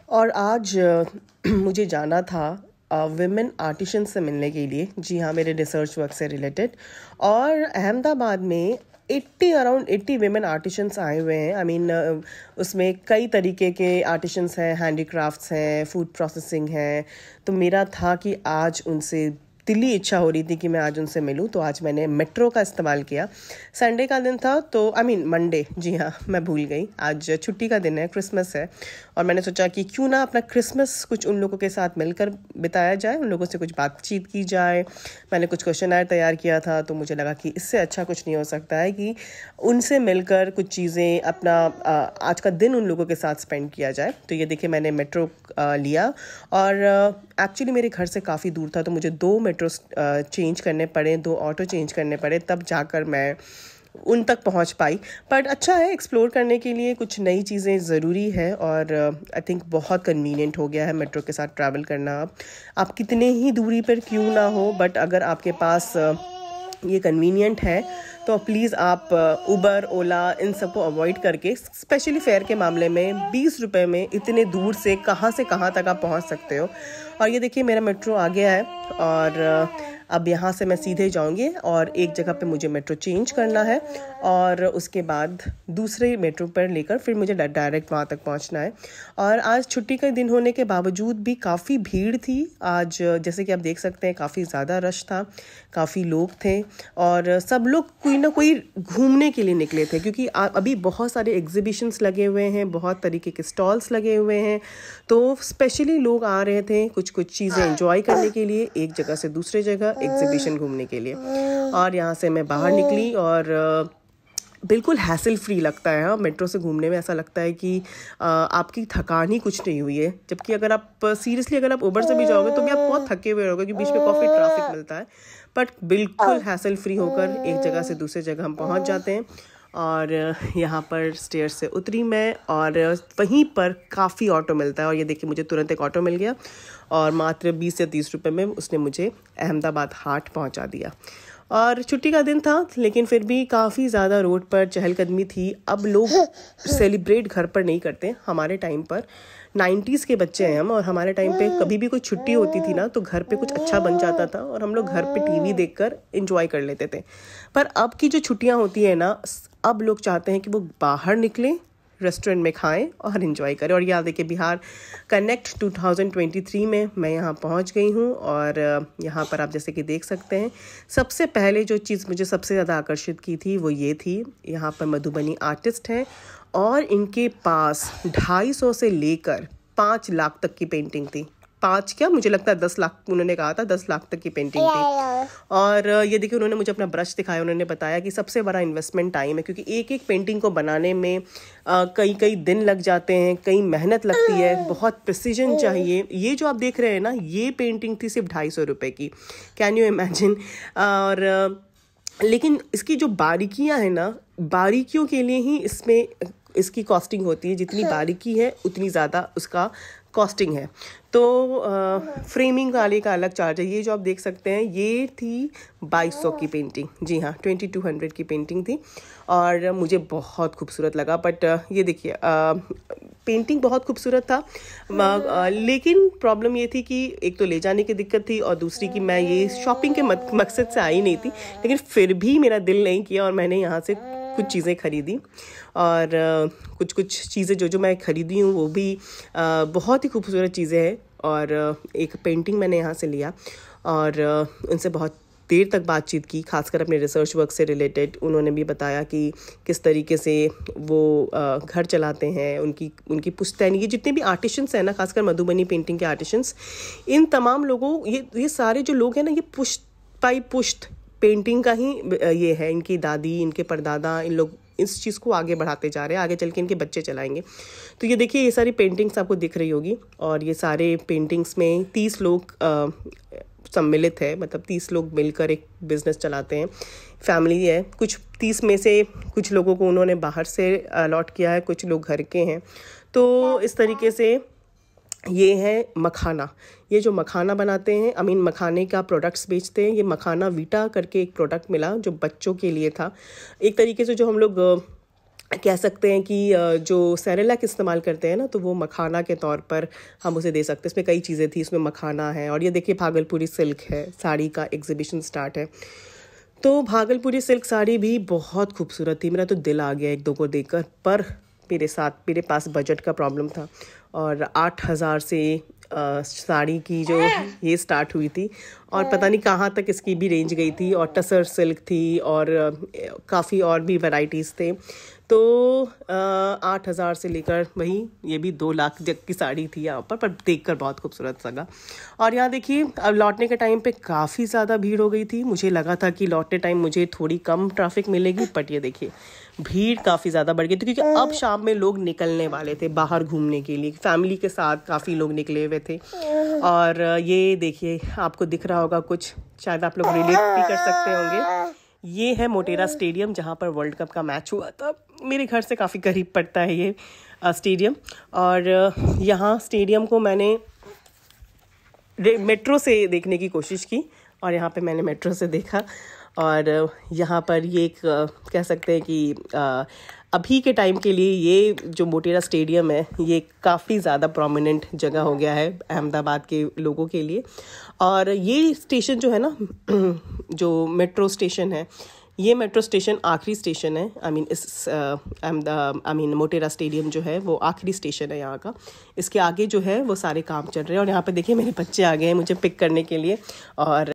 और आज मुझे जाना था विमेन आर्टिशन से मिलने के लिए। जी हाँ, मेरे रिसर्च वर्क से रिलेटेड। और अहमदाबाद में 80 विमेन आर्टिशंस आए हुए हैं। आई मीन उसमें कई तरीके के आर्टिशंस हैं, हैंडीक्राफ्ट्स हैं, फूड प्रोसेसिंग है। तो मेरा था कि आज उनसे दिली इच्छा हो रही थी कि मैं आज उनसे मिलूं, तो आज मैंने मेट्रो का इस्तेमाल किया। संडे का दिन था, तो आई मीन मंडे, जी हाँ मैं भूल गई, आज छुट्टी का दिन है, क्रिसमस है। और मैंने सोचा कि क्यों ना अपना क्रिसमस कुछ उन लोगों के साथ मिलकर बिताया जाए, उन लोगों से कुछ बातचीत की जाए। मैंने कुछ क्वेश्चन तैयार किया था, तो मुझे लगा कि इससे अच्छा कुछ नहीं हो सकता है कि उनसे मिलकर कुछ चीज़ें अपना आज का दिन उन लोगों के साथ स्पेंड किया जाए। तो ये देखिए, मैंने मेट्रो लिया। और एक्चुअली मेरे घर से काफ़ी दूर था, तो मुझे 2 मेट्रो चेंज करने पड़े, 2 ऑटो चेंज करने पड़े, तब जाकर मैं उन तक पहुंच पाई। बट अच्छा है, एक्सप्लोर करने के लिए कुछ नई चीज़ें ज़रूरी है। और आई थिंक बहुत कन्वीनियंट हो गया है मेट्रो के साथ ट्रैवल करना। आप कितने ही दूरी पर क्यों ना हो, बट अगर आपके पास ये कन्वीनियंट है तो प्लीज़ आप उबर, ओला, इन सबको अवॉइड करके, स्पेशली फेयर के मामले में 20 रुपए में इतने दूर से कहाँ तक आप पहुंच सकते हो। और ये देखिए, मेरा मेट्रो आ गया है। और अब यहाँ से मैं सीधे जाऊँगी और एक जगह पे मुझे मेट्रो चेंज करना है, और उसके बाद दूसरे मेट्रो पर लेकर फिर मुझे डायरेक्ट वहाँ तक पहुँचना है। और आज छुट्टी का दिन होने के बावजूद भी काफ़ी भीड़ थी आज। जैसे कि आप देख सकते हैं, काफ़ी ज़्यादा रश था, काफ़ी लोग थे, और सब लोग कोई ना कोई घूमने के लिए निकले थे, क्योंकि अभी बहुत सारे एग्जीबिशंस लगे हुए हैं, बहुत तरीके के स्टॉल्स लगे हुए हैं। तो स्पेशली लोग आ रहे थे कुछ चीज़ें एंजॉय करने के लिए, एक जगह से दूसरे जगह एग्जीबिशन घूमने के लिए। और यहाँ से मैं बाहर निकली, और बिल्कुल हैसल फ्री लगता है। हाँ, मेट्रो से घूमने में ऐसा लगता है कि आपकी थकान ही कुछ नहीं हुई है। जबकि अगर आप सीरियसली अगर आप उबर से भी जाओगे तो भी आप बहुत थके हुए रहोगे, क्योंकि बीच में काफ़ी ट्रैफिक मिलता है। बट बिल्कुल हैसल फ्री होकर एक जगह से दूसरे जगह हम पहुंच जाते हैं। और यहाँ पर स्टेयर से उतरी मैं, और वहीं पर काफ़ी ऑटो मिलता है। और ये देखिए, मुझे तुरंत एक ऑटो मिल गया, और मात्र 20 या 30 रुपए में उसने मुझे अहमदाबाद हाट पहुँचा दिया। और छुट्टी का दिन था, लेकिन फिर भी काफ़ी ज़्यादा रोड पर चहलकदमी थी। अब लोग सेलिब्रेट घर पर नहीं करते। हमारे टाइम पर 90s के बच्चे हैं हम, और हमारे टाइम पे कभी भी कोई छुट्टी होती थी ना, तो घर पे कुछ अच्छा बन जाता था और हम लोग घर पे टीवी देखकर एंजॉय कर लेते थे। पर अब की जो छुट्टियां होती है ना, अब लोग चाहते हैं कि वो बाहर निकलें, रेस्टोरेंट में खाएं और एंजॉय करें। और यहाँ देखिए, बिहार कनेक्ट 2023 में मैं यहाँ पहुँच गई हूँ। और यहाँ पर आप जैसे कि देख सकते हैं, सबसे पहले जो चीज़ मुझे सबसे ज़्यादा आकर्षित की थी वो ये थी, यहाँ पर मधुबनी आर्टिस्ट हैं, और इनके पास 250 से लेकर 5 लाख तक की पेंटिंग थी। 5 क्या, मुझे लगता है 10 लाख, उन्होंने कहा था 10 लाख तक की पेंटिंग थी। और ये देखिए, उन्होंने मुझे अपना ब्रश दिखाया। उन्होंने बताया कि सबसे बड़ा इन्वेस्टमेंट टाइम है, क्योंकि एक एक पेंटिंग को बनाने में कई दिन लग जाते हैं, कई मेहनत लगती है, बहुत प्रिसीजन चाहिए। ये जो आप देख रहे हैं ना, ये पेंटिंग थी सिर्फ 250 रुपये की। Can you imagine. और लेकिन इसकी जो बारीकियां हैं ना, बारीकियों के लिए ही इसमें इसकी कॉस्टिंग होती है। जितनी बारीकी है उतनी ज़्यादा उसका कॉस्टिंग है। तो फ्रेमिंग वाले का अलग चार्ज है। ये जो आप देख सकते हैं, ये थी 2200 की पेंटिंग। जी हाँ, 2200 की पेंटिंग थी, और मुझे बहुत खूबसूरत लगा। बट ये देखिए, पेंटिंग बहुत खूबसूरत था, लेकिन प्रॉब्लम ये थी कि एक तो ले जाने की दिक्कत थी, और दूसरी कि मैं ये शॉपिंग के मकसद से आई नहीं थी। लेकिन फिर भी मेरा दिल नहीं किया, और मैंने यहाँ से कुछ चीज़ें खरीदी। और कुछ चीज़ें जो मैं खरीदी हूँ वो भी बहुत ही खूबसूरत चीज़ें हैं। और एक पेंटिंग मैंने यहाँ से लिया, और उनसे बहुत देर तक बातचीत की, खासकर अपने रिसर्च वर्क से रिलेटेड। उन्होंने भी बताया कि किस तरीके से वो घर चलाते हैं, उनकी पुश्तैनी, ये जितने भी आर्टिशंस हैं ना, खासकर मधुबनी पेंटिंग के आर्टिशंस, इन तमाम लोगों, ये सारे जो लोग हैं ना, ये पुश्त बाई पुश्त पेंटिंग का ही ये है। इनकी दादी, इनके परदादा, इन लोग इस चीज़ को आगे बढ़ाते जा रहे हैं, आगे चल के इनके बच्चे चलाएंगे। तो ये देखिए, ये सारी पेंटिंग्स आपको दिख रही होगी, और ये सारे पेंटिंग्स में 30 लोग सम्मिलित है, मतलब 30 लोग मिलकर एक बिजनेस चलाते हैं, फैमिली है। कुछ 30 में से कुछ लोगों को उन्होंने बाहर से अलॉट किया है, कुछ लोग घर के हैं। तो इस तरीके से ये है मखाना। ये जो मखाना बनाते हैं, मखाने का प्रोडक्ट्स बेचते हैं। ये मखाना वीटा करके एक प्रोडक्ट मिला जो बच्चों के लिए था। एक तरीके से जो हम लोग कह सकते हैं कि जो सेरेलैक इस्तेमाल करते हैं ना, तो वो मखाना के तौर पर हम उसे दे सकते हैं। इसमें कई चीज़ें थी, इसमें मखाना है, और ये देखिए भागलपुरी सिल्क है, साड़ी का एग्जीबिशन स्टार्ट है। तो भागलपुरी सिल्क साड़ी भी बहुत खूबसूरत थी, मेरा तो दिल आ गया एक दो को देखकर, पर मेरे पास बजट का प्रॉब्लम था, और 8,000 से साड़ी की जो ये स्टार्ट हुई थी, और पता नहीं कहाँ तक इसकी भी रेंज गई थी, और टसर सिल्क थी, और काफ़ी और भी वैरायटीज़ थे। तो 8,000 से लेकर वही ये भी 2 लाख तक की साड़ी थी यहाँ पर देखकर बहुत खूबसूरत लगा। और यहाँ देखिए अब लौटने के टाइम पे काफ़ी ज़्यादा भीड़ हो गई थी। मुझे लगा था कि लौटने टाइम मुझे थोड़ी कम ट्रैफिक मिलेगी, बट ये देखिए भीड़ काफ़ी ज़्यादा बढ़ गई थी, क्योंकि अब शाम में लोग निकलने वाले थे बाहर घूमने के लिए, फैमिली के साथ काफ़ी लोग निकले हुए थे। और ये देखिए आपको दिख रहा होगा कुछ, शायद आप लोग रिलेट भी कर सकते होंगे, ये है मोटेरा स्टेडियम जहाँ पर वर्ल्ड कप का मैच हुआ था। मेरे घर से काफ़ी करीब पड़ता है ये स्टेडियम, और यहाँ स्टेडियम को मैंने मेट्रो से देखने की कोशिश की, और यहाँ पे मैंने मेट्रो से देखा। और यहाँ पर ये एक कह सकते हैं कि अभी के टाइम के लिए ये जो मोटेरा स्टेडियम है ये काफ़ी ज़्यादा प्रोमिनेंट जगह हो गया है अहमदाबाद के लोगों के लिए। और ये स्टेशन जो है ना, जो मेट्रो स्टेशन है, ये मेट्रो स्टेशन आखिरी स्टेशन है। मोटेरा स्टेडियम जो है वो आखिरी स्टेशन है यहाँ का। इसके आगे जो है वो सारे काम चल रहे हैं। और यहाँ पे देखिए मेरे बच्चे आ गए हैं मुझे पिक करने के लिए, और